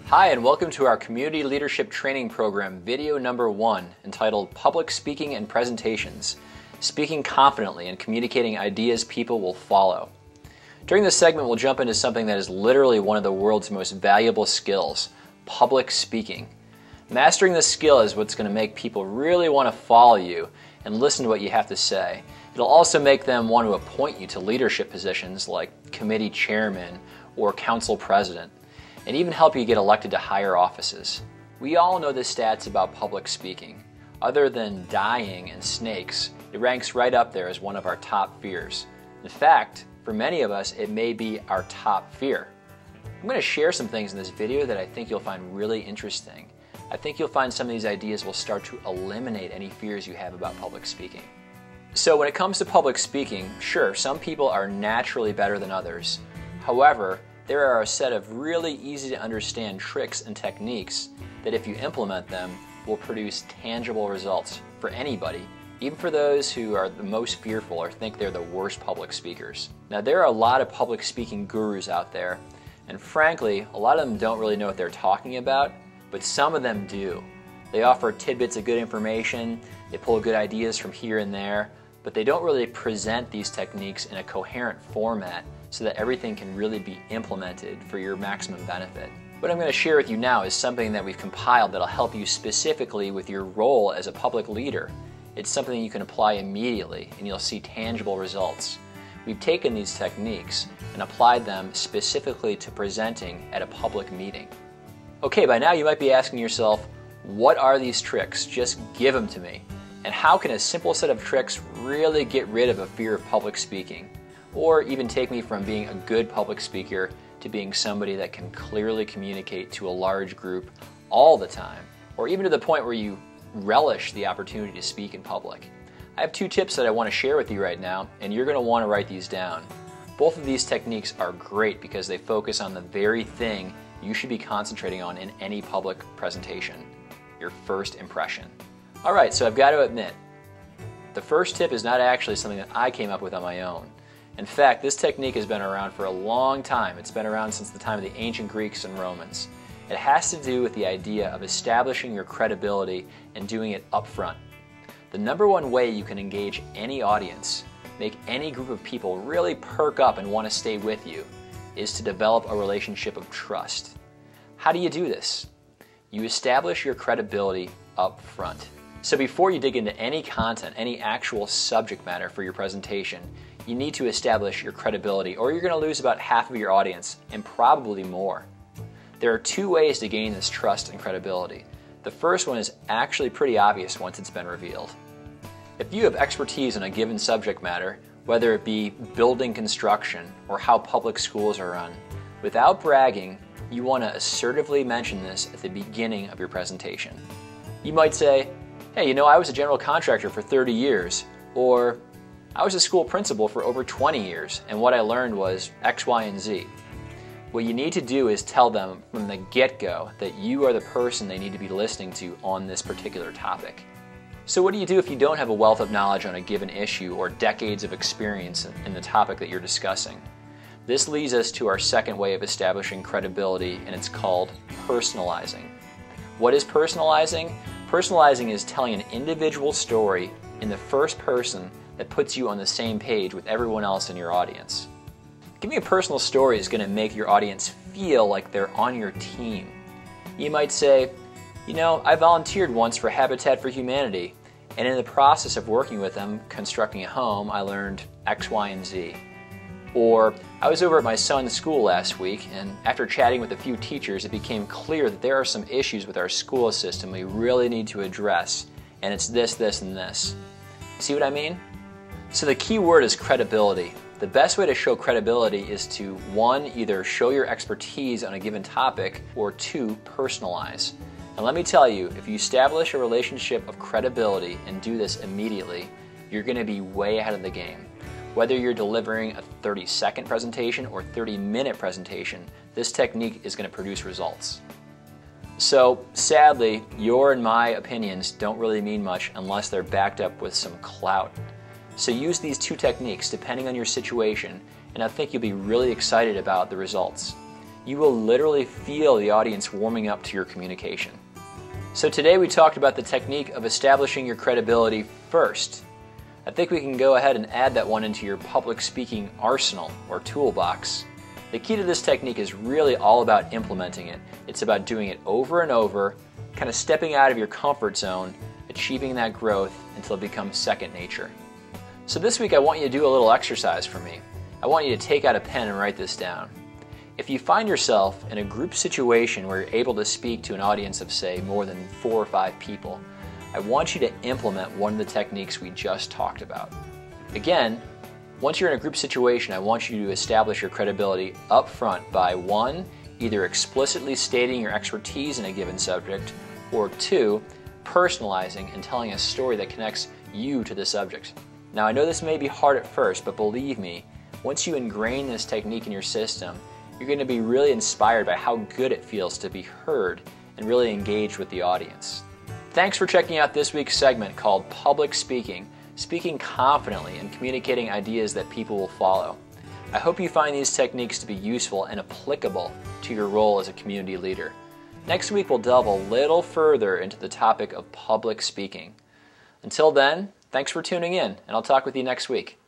Hi, and welcome to our Community Leadership Training Program, video number 1, entitled Public Speaking and Presentations, Speaking Confidently and Communicating Ideas People Will Follow. During this segment, we'll jump into something that is literally one of the world's most valuable skills, public speaking. Mastering this skill is what's going to make people really want to follow you and listen to what you have to say. It'll also make them want to appoint you to leadership positions like committee chairman or council president, and even help you get elected to higher offices. We all know the stats about public speaking. Other than dying and snakes, it ranks right up there as one of our top fears. In fact, for many of us, it may be our top fear. I'm going to share some things in this video that I think you'll find really interesting. I think you'll find some of these ideas will start to eliminate any fears you have about public speaking. So when it comes to public speaking, sure, some people are naturally better than others. However, there are a set of really easy to understand tricks and techniques that if you implement them will produce tangible results for anybody, even for those who are the most fearful or think they're the worst public speakers. Now, there are a lot of public speaking gurus out there, and frankly, a lot of them don't really know what they're talking about, but some of them do. They offer tidbits of good information, they pull good ideas from here and there, but they don't really present these techniques in a coherent format so that everything can really be implemented for your maximum benefit. What I'm going to share with you now is something that we've compiled that'll help you specifically with your role as a public leader. It's something you can apply immediately and you'll see tangible results. We've taken these techniques and applied them specifically to presenting at a public meeting. Okay, by now you might be asking yourself, what are these tricks? Just give them to me. And how can a simple set of tricks really get rid of a fear of public speaking? Or even take me from being a good public speaker to being somebody that can clearly communicate to a large group all the time, or even to the point where you relish the opportunity to speak in public. I have 2 tips that I want to share with you right now, and you're going to want to write these down. Both of these techniques are great because they focus on the very thing you should be concentrating on in any public presentation, your first impression. Alright, so I've got to admit, the first tip is not actually something that I came up with on my own. In fact, this technique has been around for a long time. It's been around since the time of the ancient Greeks and Romans. It has to do with the idea of establishing your credibility and doing it up front. The number one way you can engage any audience, make any group of people really perk up and want to stay with you, is to develop a relationship of trust. How do you do this? You establish your credibility up front. So before you dig into any content, any actual subject matter for your presentation, you need to establish your credibility or you're going to lose about half of your audience and probably more. There are 2 ways to gain this trust and credibility. The first one is actually pretty obvious once it's been revealed. If you have expertise in a given subject matter, whether it be building construction or how public schools are run, without bragging, you want to assertively mention this at the beginning of your presentation. You might say, hey, you know, I was a general contractor for 30 years, or I was a school principal for over 20 years, and what I learned was X, Y, and Z. What you need to do is tell them from the get-go that you are the person they need to be listening to on this particular topic. So what do you do if you don't have a wealth of knowledge on a given issue or decades of experience in the topic that you're discussing? This leads us to our second way of establishing credibility, and it's called personalizing. What is personalizing? Personalizing is telling an individual story in the first person that puts you on the same page with everyone else in your audience. Giving a personal story is going to make your audience feel like they're on your team. You might say, you know, I volunteered once for Habitat for Humanity, and in the process of working with them constructing a home, I learned X, Y, and Z. Or, I was over at my son's school last week, and after chatting with a few teachers, it became clear that there are some issues with our school system we really need to address, and it's this, this, and this. See what I mean? So the key word is credibility. The best way to show credibility is to 1, either show your expertise on a given topic, or 2, personalize. And let me tell you, if you establish a relationship of credibility and do this immediately, you're going to be way ahead of the game. Whether you're delivering a 30-second presentation or 30-minute presentation, this technique is going to produce results. So, sadly, your and my opinions don't really mean much unless they're backed up with some clout. So use these 2 techniques depending on your situation, and I think you'll be really excited about the results. you will literally feel the audience warming up to your communication. So today we talked about the technique of establishing your credibility first. I think we can go ahead and add that one into your public speaking arsenal or toolbox. The key to this technique is really all about implementing it. It's about doing it over and over, kind of stepping out of your comfort zone, achieving that growth until it becomes second nature. So this week I want you to do a little exercise for me. I want you to take out a pen and write this down. If you find yourself in a group situation where you're able to speak to an audience of, say, more than 4 or 5 people, I want you to implement one of the techniques we just talked about. Again, once you're in a group situation, I want you to establish your credibility up front by 1, either explicitly stating your expertise in a given subject, or 2, personalizing and telling a story that connects you to the subject. Now, I know this may be hard at first, but believe me, once you ingrain this technique in your system, you're going to be really inspired by how good it feels to be heard and really engaged with the audience. Thanks for checking out this week's segment called Public Speaking, speaking confidently and communicating ideas that people will follow. I hope you find these techniques to be useful and applicable to your role as a community leader. Next week we'll delve a little further into the topic of public speaking. Until then, thanks for tuning in, and I'll talk with you next week.